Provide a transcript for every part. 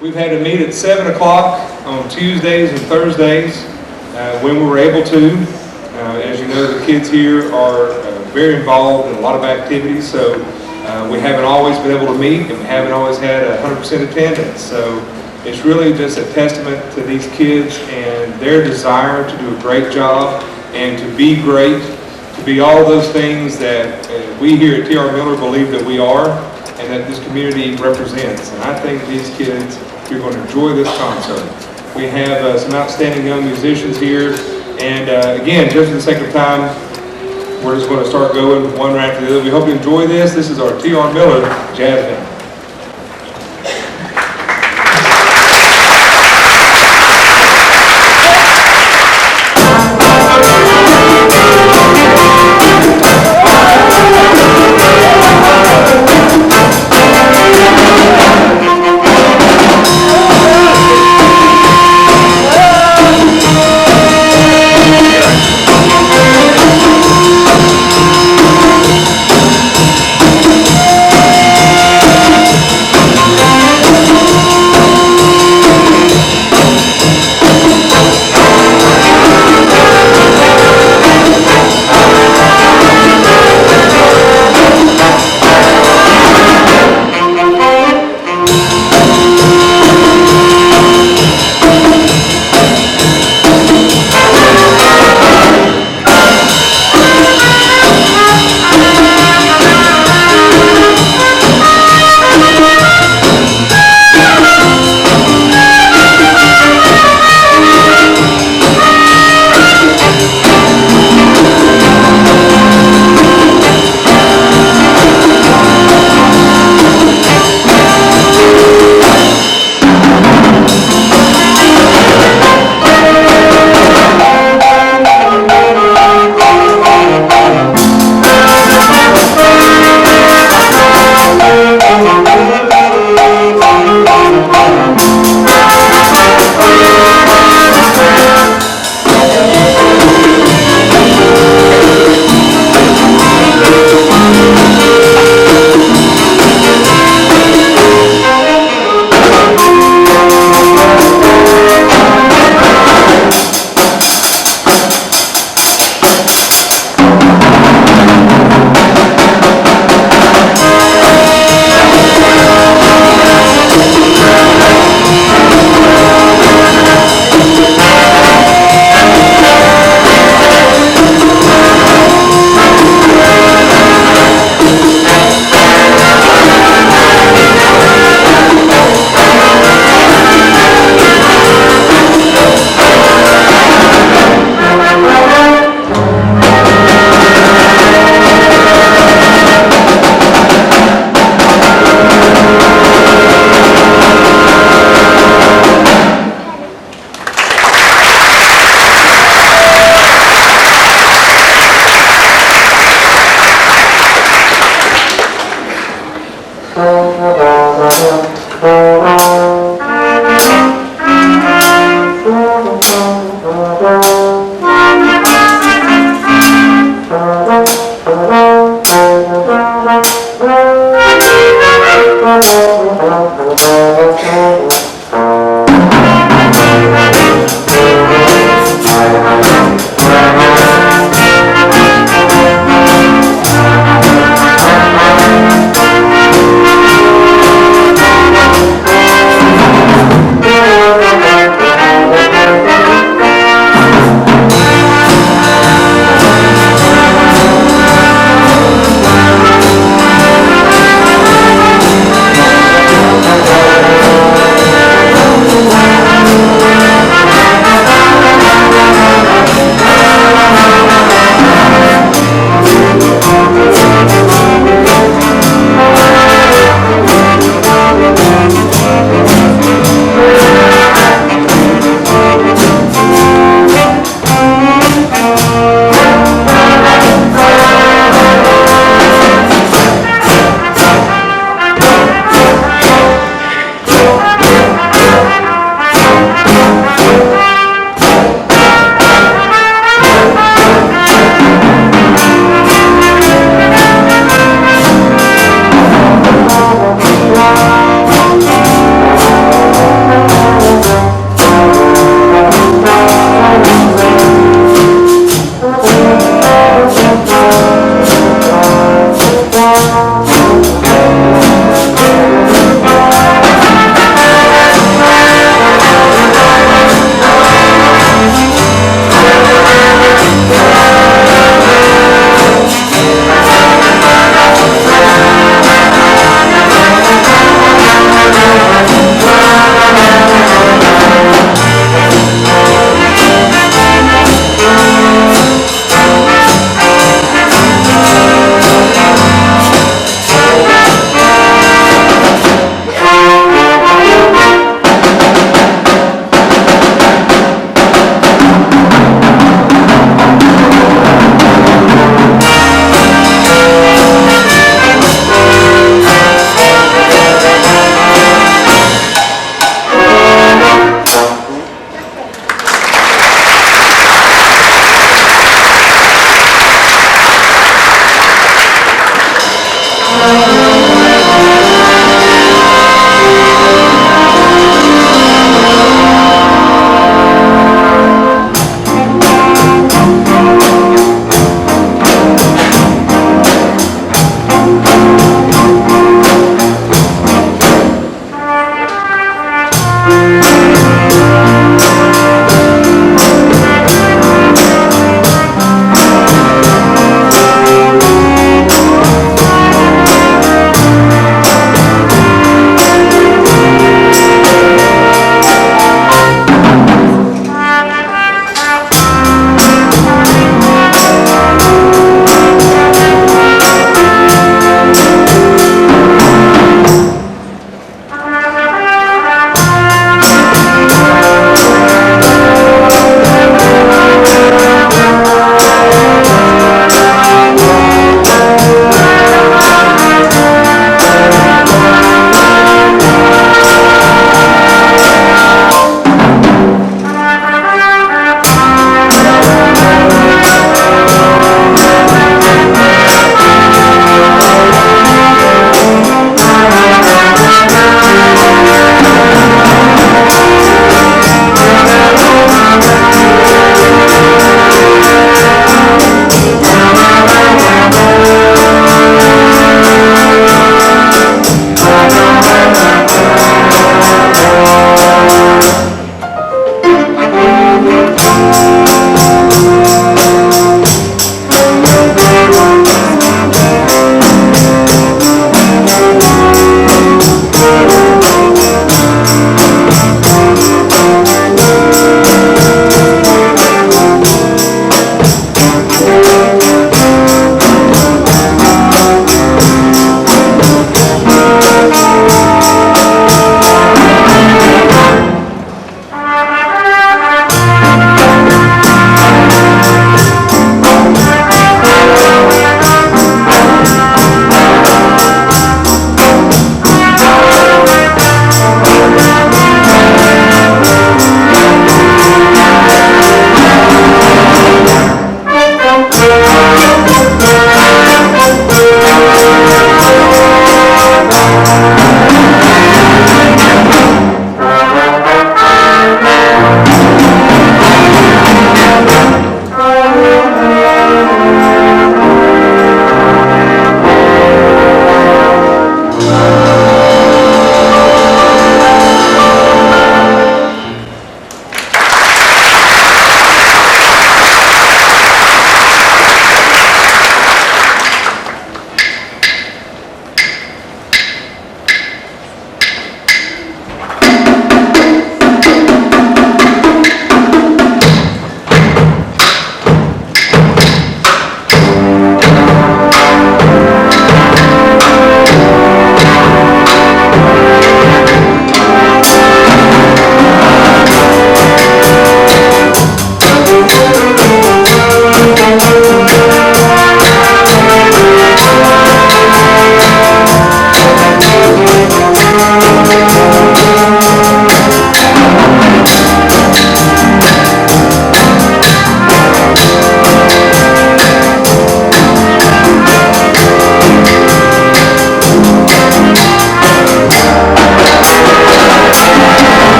We've had a meet at 7 o'clock on Tuesdays and Thursdays when we were able to. As you know, the kids here are very involved in a lot of activities, so we haven't always been able to meet and we haven't always had 100% attendance. So it's really just a testament to these kids and their desire to do a great job and to be great, to be all those things that we here at T.R. Miller believe that we are and that this community represents. And I think these kids, you're going to enjoy this concert. We have some outstanding young musicians here, and again, just for the sake of time, we're just going to start going one right after the other. We hope you enjoy this. This is our T.R. Miller Jazz Band.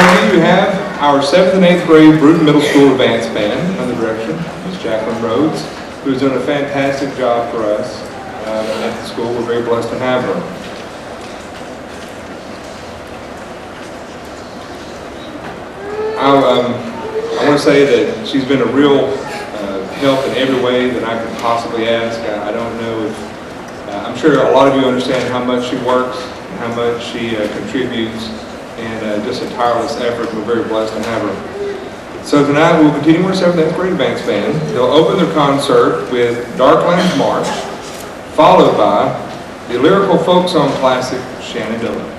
front of you have our 7th and 8th grade Bruton Middle School Advanced Band under the direction of Ms. Jacqueline Rhodes, who's done a fantastic job for us at the school. We're very blessed to have her. I want to say that she's been a real help in every way that I could possibly ask. I don't know if, I'm sure a lot of you understand how much she works and how much she contributes, and just a tireless effort. We're very blessed to have her. So tonight we'll continue our 7th and 8th grade advanced band. They'll open their concert with Darklands March, followed by the lyrical folk song classic Shenandoah.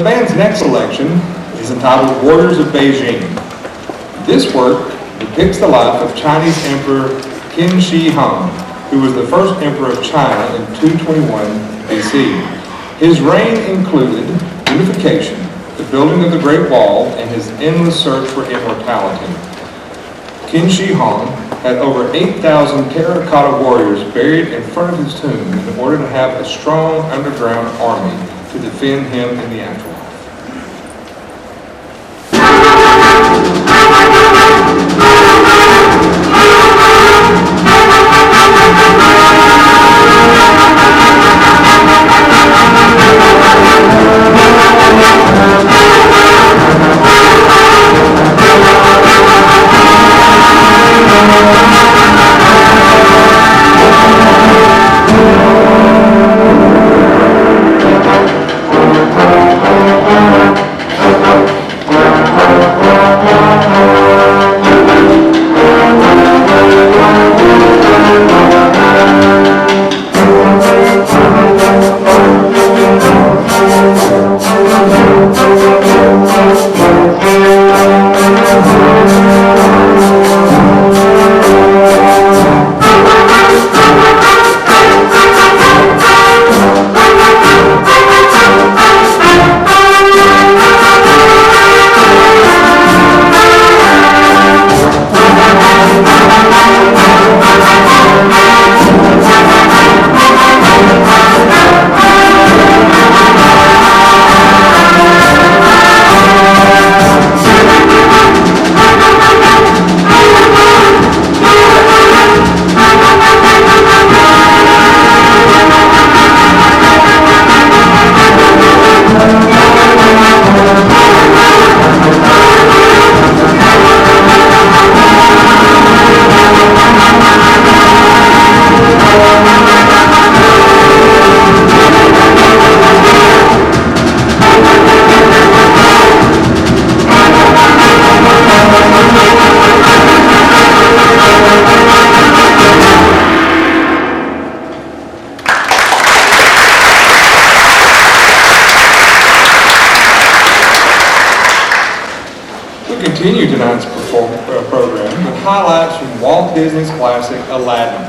The band's next selection is entitled Warriors of Beijing. This work depicts the life of Chinese Emperor Qin Shi Huang, who was the first emperor of China in 221 BC. His reign included unification, the building of the Great Wall, and his endless search for immortality. Qin Shi Huang had over 8,000 terracotta warriors buried in front of his tomb in order to have a strong underground army to defend him in the afterlife. Continue tonight's program with highlights from Walt Disney's classic Aladdin.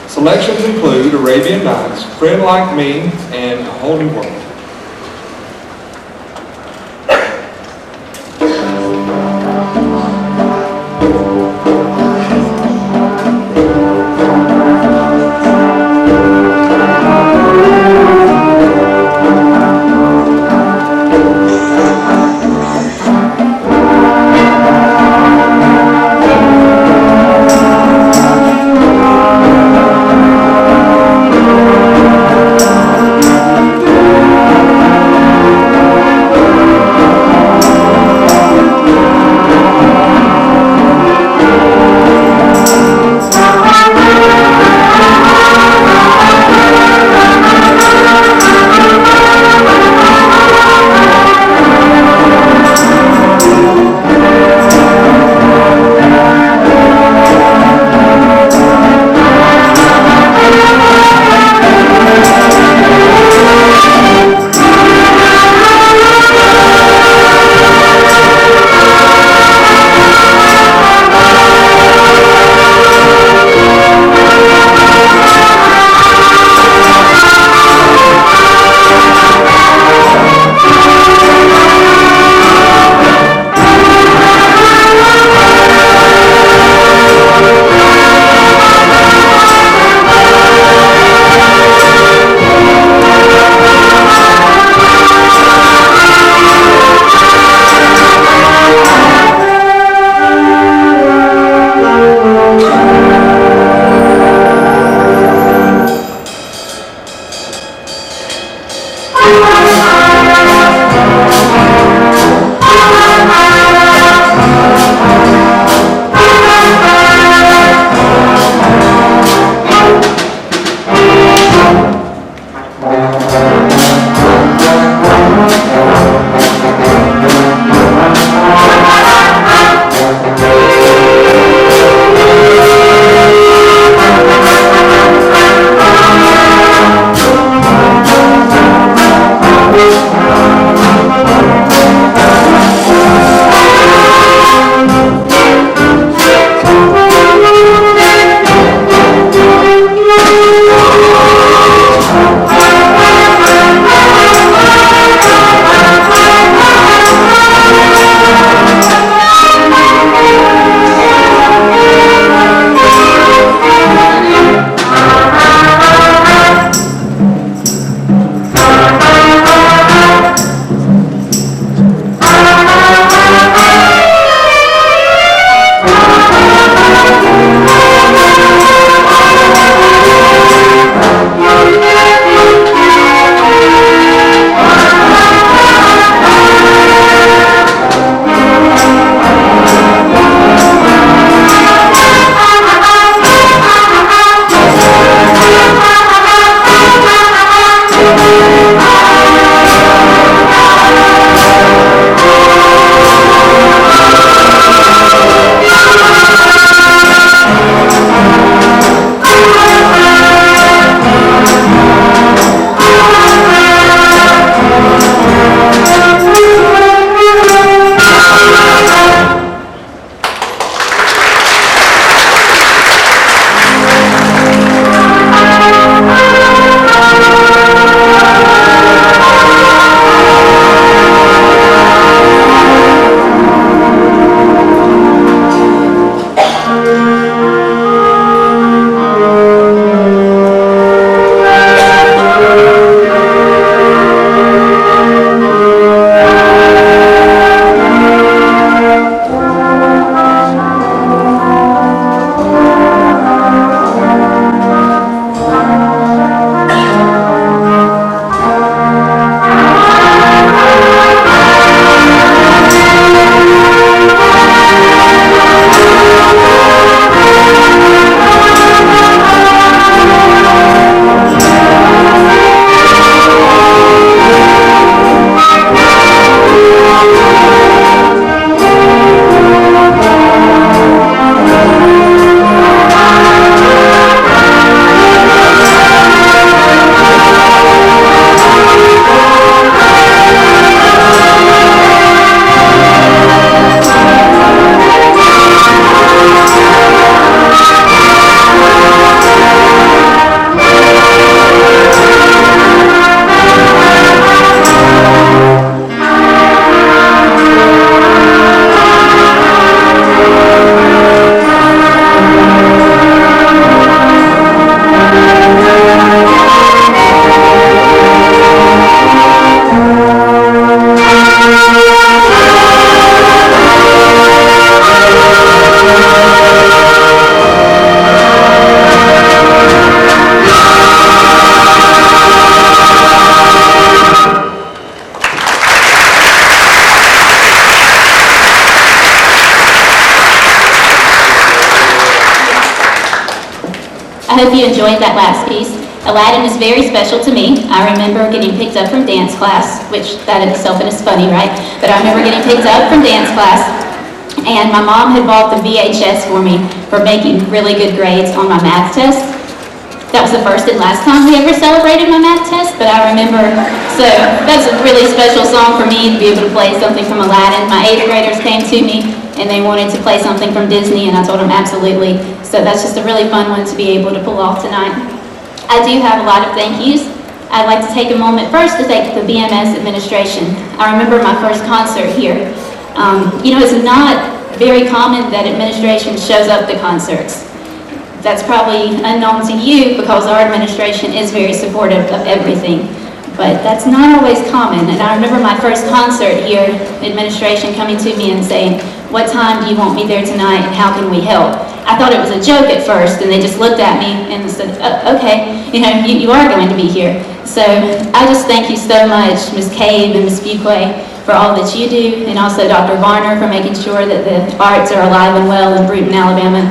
Selections include Arabian Nights, Friend Like Me, and A Holy World. I hope you enjoyed that last piece. Aladdin is very special to me. I remember getting picked up from dance class, which that in itself is funny, right? But I remember getting picked up from dance class, and my mom had bought the VHS for me for making really good grades on my math test. That was the first and last time we ever celebrated my math test, but I remember, so that's a really special song for me to be able to play something from Aladdin. My 8th graders came to me and they wanted to play something from Disney, and I told them absolutely. So that's just a really fun one to be able to pull off tonight. I do have a lot of thank yous. I'd like to take a moment first to thank the BMS administration. I remember my first concert here. It's not very common that administration shows up to concerts. That's probably unknown to you because our administration is very supportive of everything, but that's not always common. And I remember my first concert here, administration coming to me and saying, "What time do you want me there tonight and how can we help?" I thought it was a joke at first, and they just looked at me and said, "Okay, you are going to be here." So I just thank you so much, Ms. Cave and Ms. Fuquay, for all that you do, and also Dr. Varner for making sure that the arts are alive and well in Bruton, Alabama.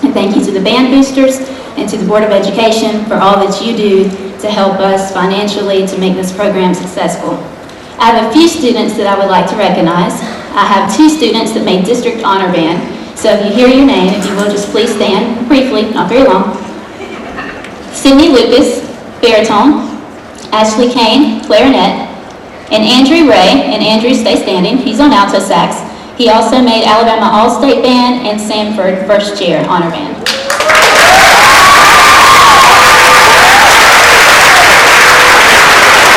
And thank you to the band boosters and to the Board of Education for all that you do to help us financially to make this program successful. I have a few students that I would like to recognize. I have 2 students that made District Honor Band. So if you hear your name, if you will just please stand briefly, not very long. Sydney Lucas, baritone. Ashley Kane, clarinet. And Andrew Ray, and Andrew, stay standing, he's on alto sax. He also made Alabama All-State Band and Sanford First Chair Honor Band.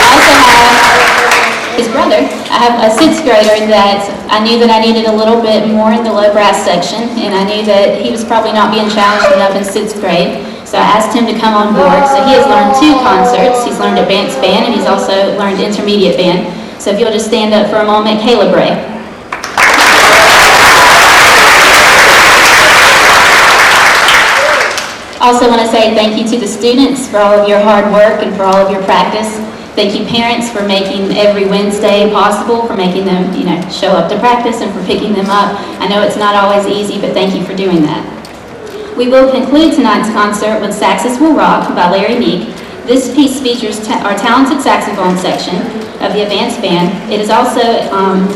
I also have his brother. I have a 6th grader that I knew that I needed a little bit more in the low brass section, and I knew that he was probably not being challenged enough in 6th grade. So I asked him to come on board. So he has learned 2 concerts. He's learned advanced band, and he's also learned intermediate band. So if you'll just stand up for a moment, Caleb Ray. Also want to say thank you to the students for all of your hard work and for all of your practice. Thank you parents for making every Wednesday possible, for making them, show up to practice and for picking them up. I know it's not always easy, but thank you for doing that. We will conclude tonight's concert with Saxes Will Rock by Larry Meek. This piece features our talented saxophone section of the advanced band. It is also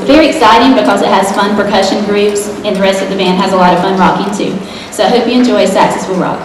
very exciting because it has fun percussion grooves, and the rest of the band has a lot of fun rocking too. So I hope you enjoy Saxes Will Rock.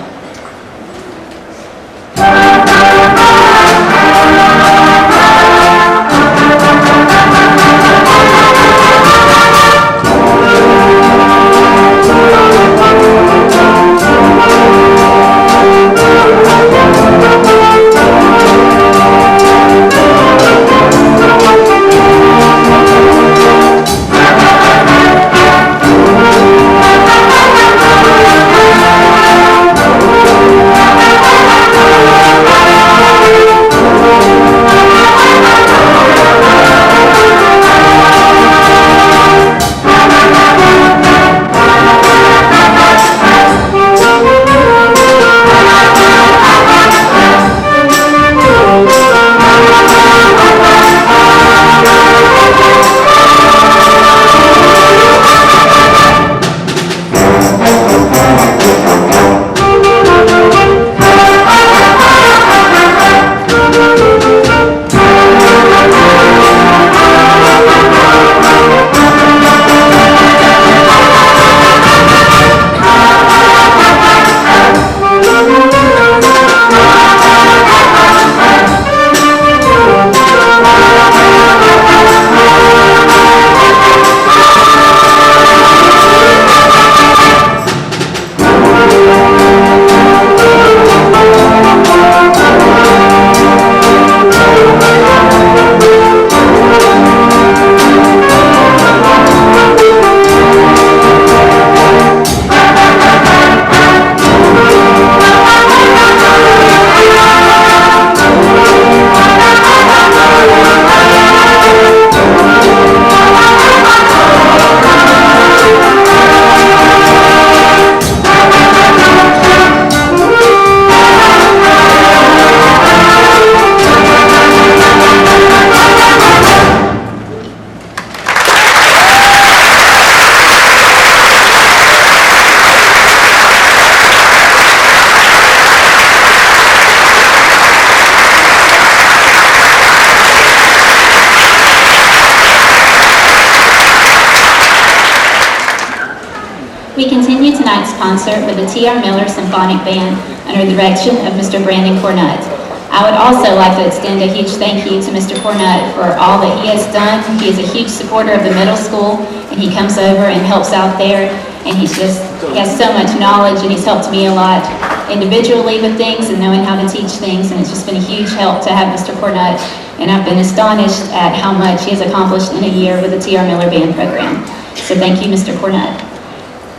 concert with the T.R. Miller Symphonic Band under the direction of Mr. Brandon Cornutt. I would also like to extend a huge thank you to Mr. Cornutt for all that he has done. He is a huge supporter of the middle school, and he comes over and helps out there, and he has so much knowledge, and he's helped me a lot individually with things and knowing how to teach things, and it's just been a huge help to have Mr. Cornutt, and I've been astonished at how much he has accomplished in a year with the T.R. Miller Band program. So thank you, Mr. Cornutt.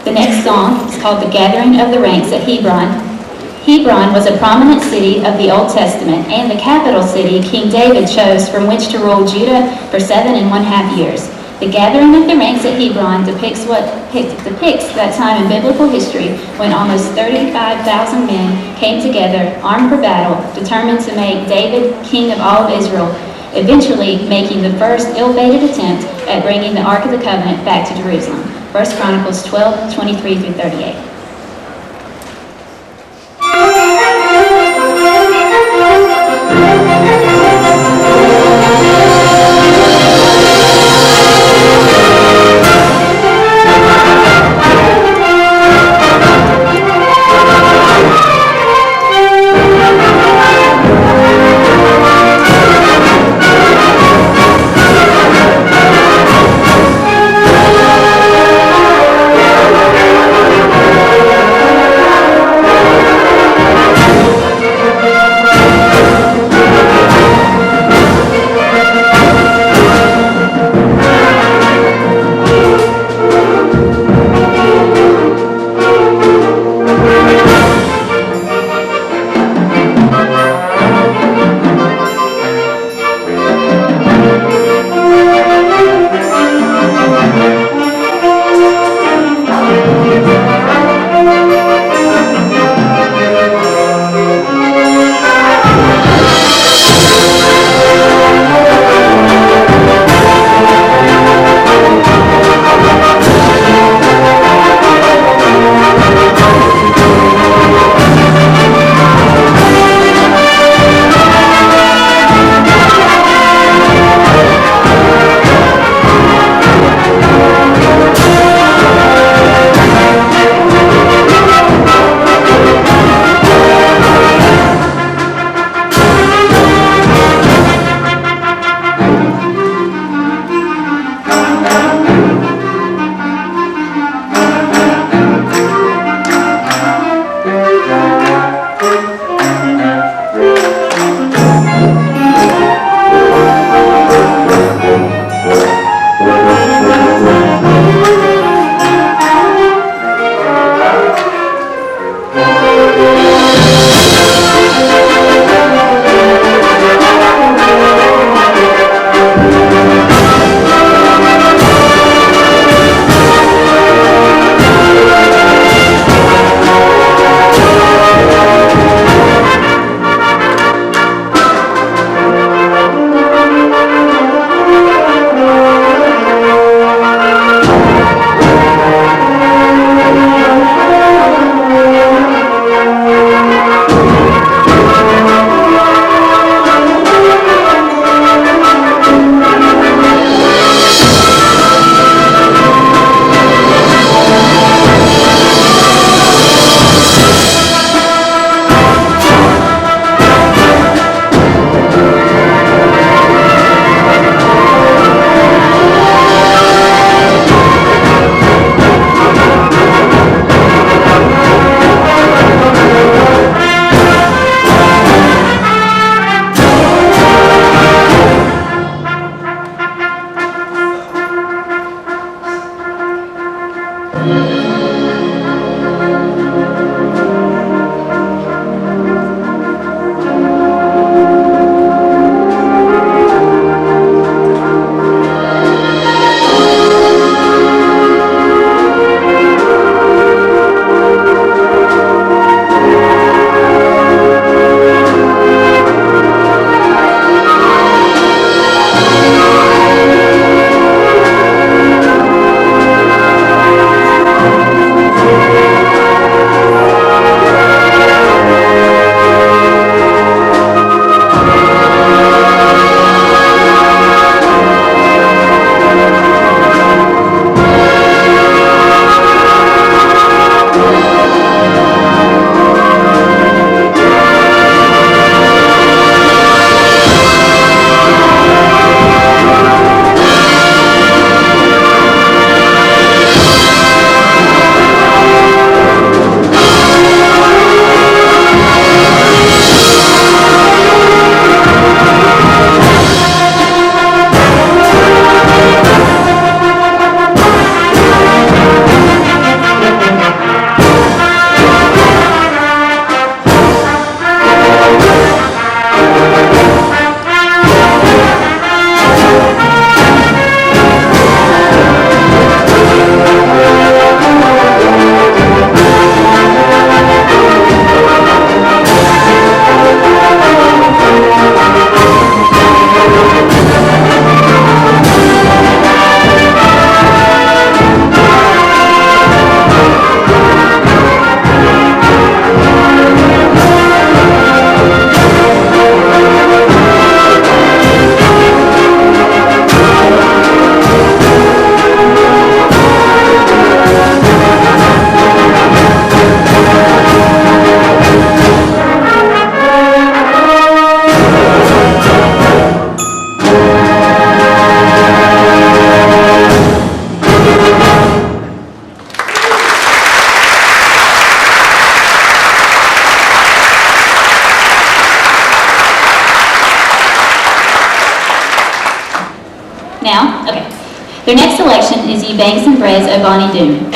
The next song is called The Gathering of the Ranks at Hebron. Hebron was a prominent city of the Old Testament and the capital city King David chose from which to rule Judah for 7.5 years. The gathering of the ranks at Hebron depicts that time in biblical history when almost 35,000 men came together, armed for battle, determined to make David king of all of Israel, eventually making the first ill-fated attempt at bringing the Ark of the Covenant back to Jerusalem. 1 Chronicles 12:23-38. Now? Okay. Their next selection is Ye Banks and Braes o' Bonnie Doon.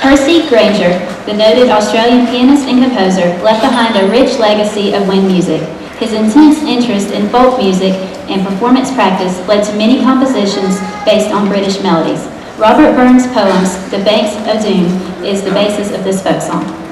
Percy Grainger, the noted Australian pianist and composer, left behind a rich legacy of wind music. His intense interest in folk music and performance practice led to many compositions based on British melodies. Robert Burns' poems, The Banks o' Doon, is the basis of this folk song.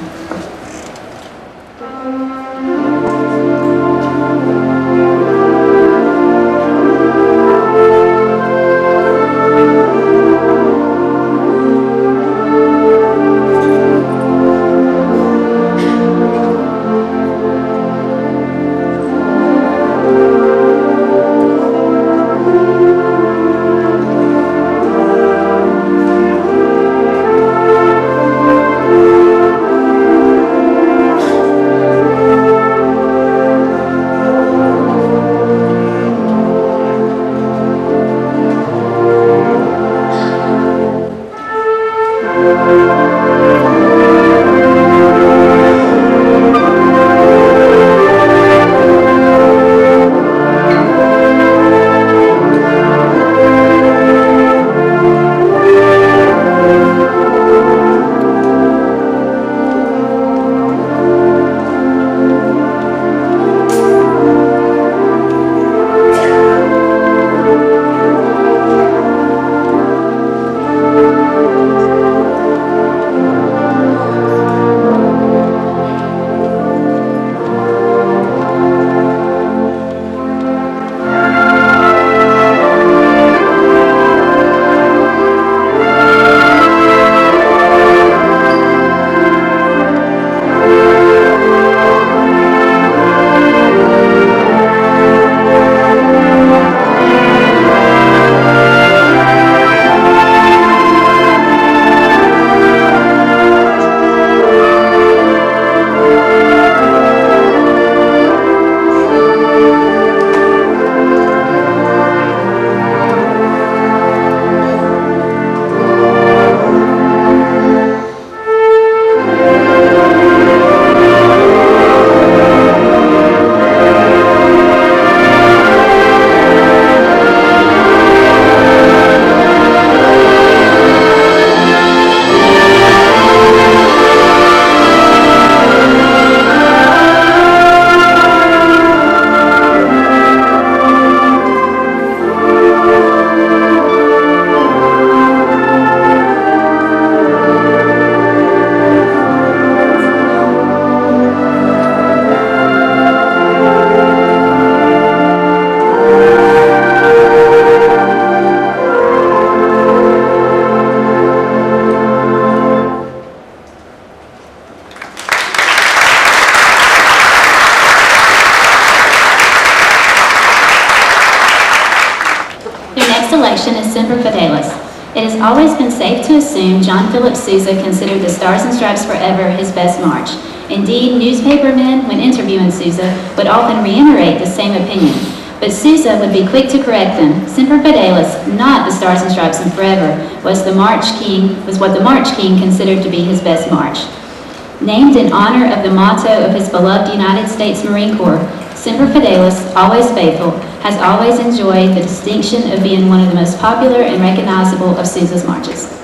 Selection is Semper Fidelis. It has always been safe to assume John Philip Sousa considered the Stars and Stripes Forever his best march. Indeed, newspapermen, when interviewing Sousa, would often reiterate the same opinion. But Sousa would be quick to correct them. Semper Fidelis, not the Stars and Stripes and Forever, was what the March King considered to be his best march. Named in honor of the motto of his beloved United States Marine Corps, Semper Fidelis, always faithful, has always enjoyed the distinction of being one of the most popular and recognizable of Sousa's marches.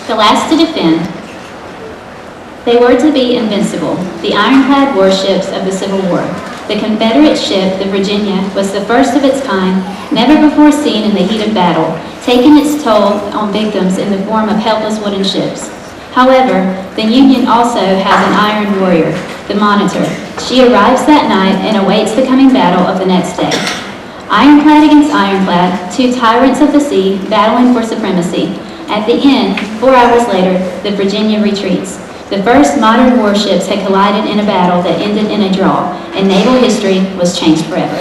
The last to defend. They were to be invincible, the ironclad warships of the Civil War. The Confederate ship, the Virginia, was the first of its kind, never before seen in the heat of battle, taking its toll on victims in the form of helpless wooden ships. However, the Union also has an iron warrior, the Monitor. She arrives that night and awaits the coming battle of the next day. Ironclad against ironclad, two tyrants of the sea battling for supremacy. At the end, 4 hours later, the Virginia retreats. The first modern warships had collided in a battle that ended in a draw, and naval history was changed forever.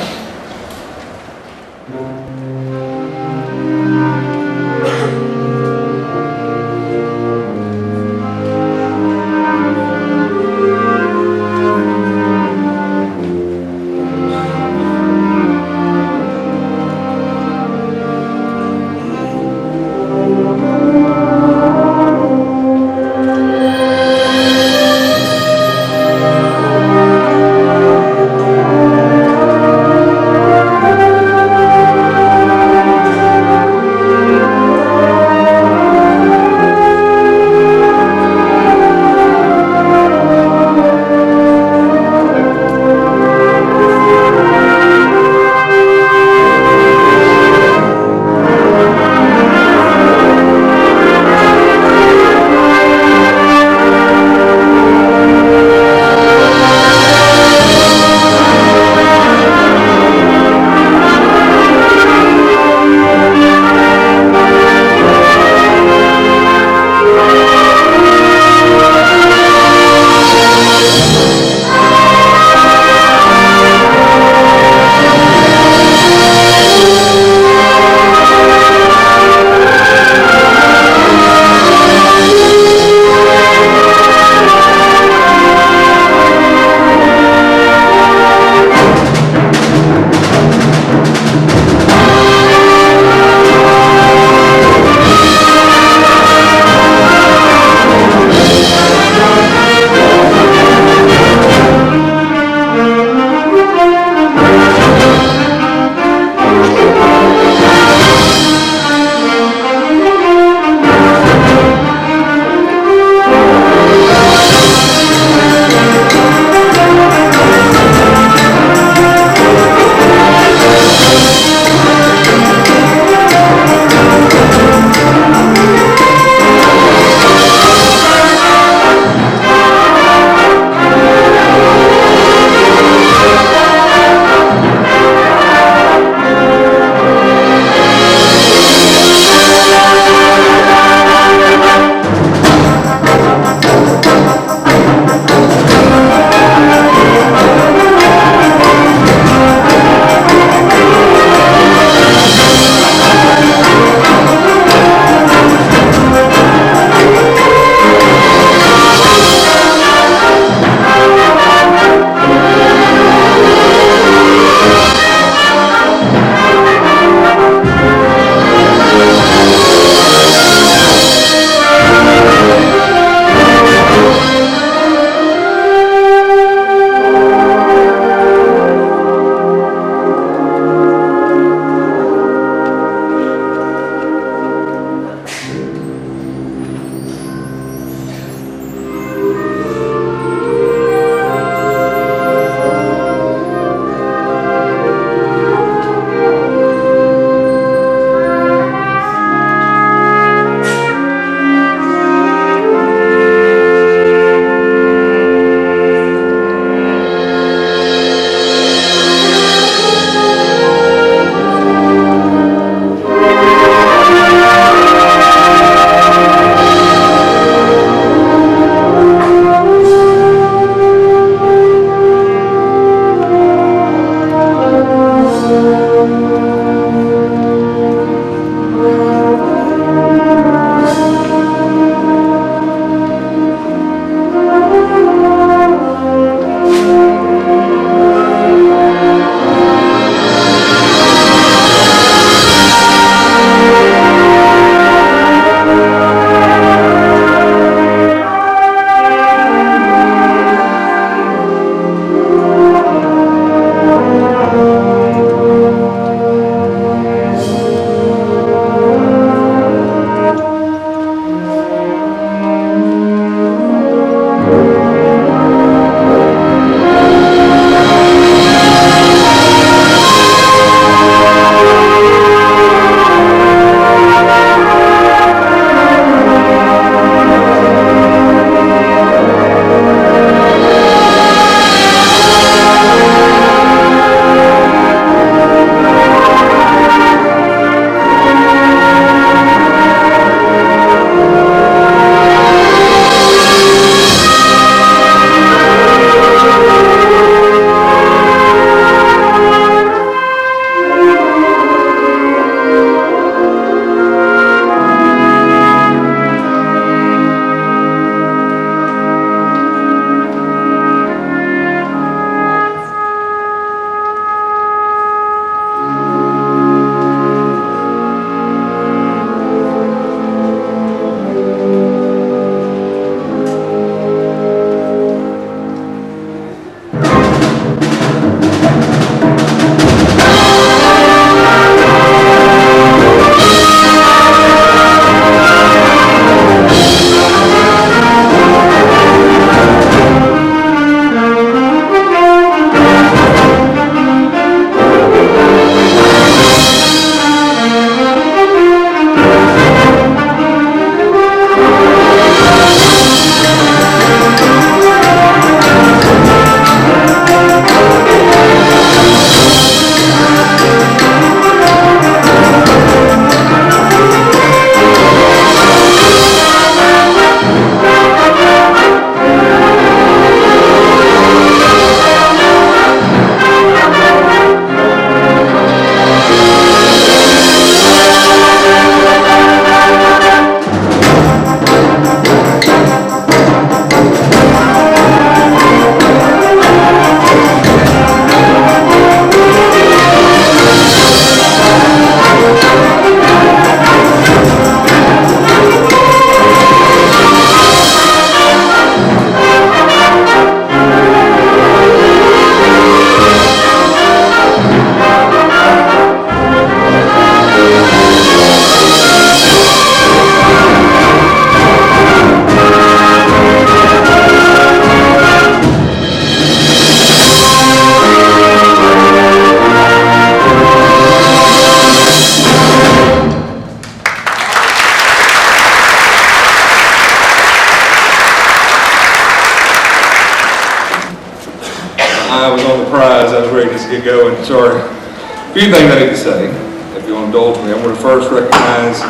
eye was on the prize, I was ready to just get going. Sorry. A few things I need to say, if you'll indulge me. I want to first recognize,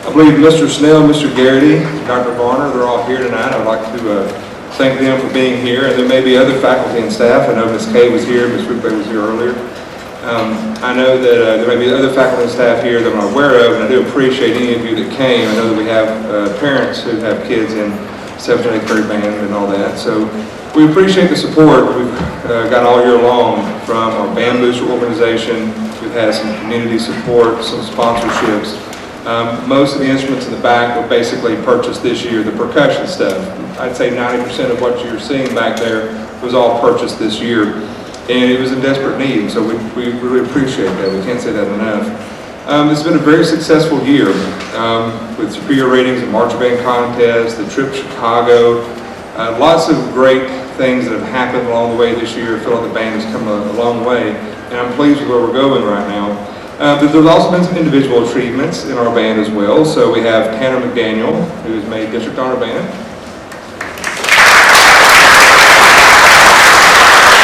I believe, Mr. Snell, Mr. Garrity, Dr. Varner, they're all here tonight. I'd like to thank them for being here. And there may be other faculty and staff. I know Ms. Kay was here, Ms. Rupe was here earlier. I know that there may be other faculty and staff here that I'm not aware of, and I do appreciate any of you that came. I know that we have parents who have kids in 7th and 8th grade band and all that. So we appreciate the support we've got all year long from our Band Booster organization. We've had some community support, some sponsorships. Most of the instruments in the back were basically purchased this year, the percussion stuff. I'd say 90% of what you're seeing back there was all purchased this year. And it was in desperate need, so we really appreciate that. We can't say that enough. It's been a very successful year with superior ratings, the March Band contest, the trip to Chicago, lots of great things that have happened along the way this year. I feel like the band has come a long way, and I'm pleased with where we're going right now. But there's also been some individual achievements in our band as well. So we have Tanner McDaniel, who has made District Honor Band.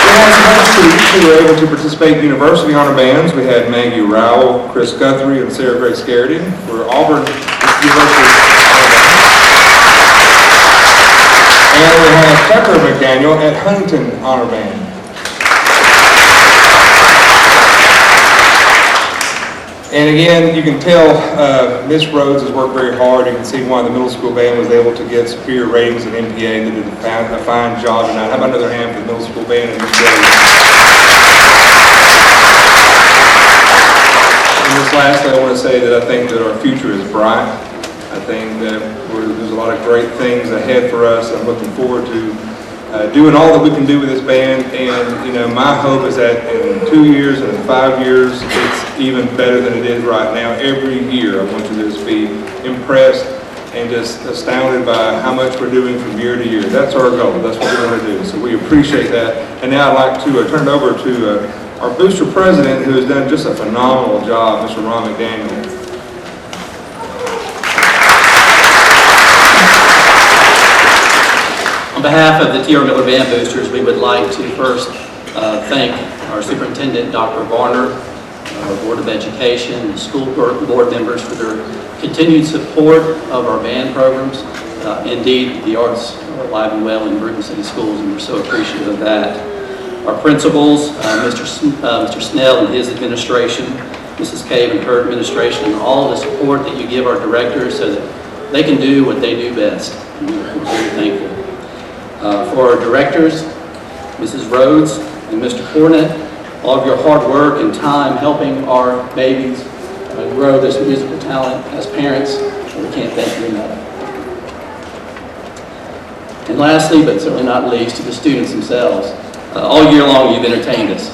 We had some other students who were able to participate in University Honor Bands. We had Maggie Rowell, Chris Guthrie, and Sarah Grace Garrity for Auburn University Honor Band. And we had Tucker McDaniel at Huntington Honor Band. And again, you can tell Miss Rhodes has worked very hard. You can see why the middle school band was able to get superior ratings at MPA. They did a fine job tonight. How about another hand for the middle school band and Miss Rhodes? And this lastly, I want to say that I think that our future is bright. I think that there's a lot of great things ahead for us. I'm looking forward to doing all that we can do with this band, and you know, my hope is that in 2 years and in 5 years, it's even better than it is right now. Every year, I want you to just be impressed and just astounded by how much we're doing from year to year. That's our goal. That's what we're going to do. So we appreciate that. And now I'd like to turn it over to our booster president, who has done just a phenomenal job, Mr. Ron McDaniel. On behalf of the T.R. Miller Band Boosters, we would like to first thank our Superintendent, Dr. Varner, our Board of Education, the school board members for their continued support of our band programs. Indeed, the arts are alive and well in Bruton City Schools, and we're so appreciative of that. Our principals, Mr. Snell and his administration, Mrs. Cave and her administration, and all the support that you give our directors so that they can do what they do best. And we're very thankful. For our directors, Mrs. Rhodes and Mr. Cornett, all of your hard work and time helping our babies grow this musical talent as parents, we can't thank you enough. And lastly, but certainly not least, to the students themselves. All year long you've entertained us.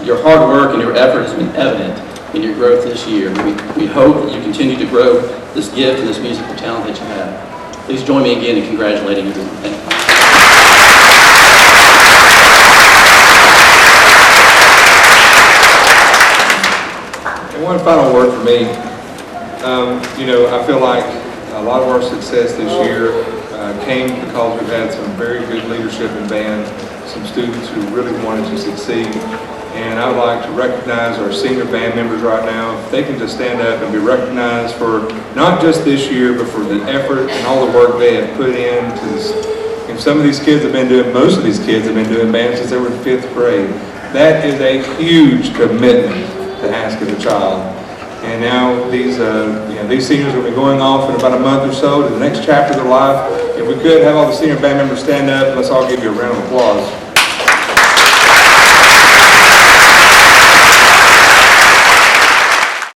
Your hard work and your effort has been evident in your growth this year. We hope that you continue to grow this gift and this musical talent that you have. Please join me again in congratulating everyone. Thank you. And one final word for me. You know, I feel like a lot of our success this year came because we've had some very good leadership in band, some students who really wanted to succeed. And I would like to recognize our senior band members right now. If they can just stand up and be recognized for not just this year, but for the effort and all the work they have put into this. And some of these kids have been doing, most of these kids have been doing band since they were in 5th grade. That is a huge commitment to ask of a child. And now these seniors will be going off in about a month or so to the next chapter of their life. If we could have all the senior band members stand up, let's all give you a round of applause.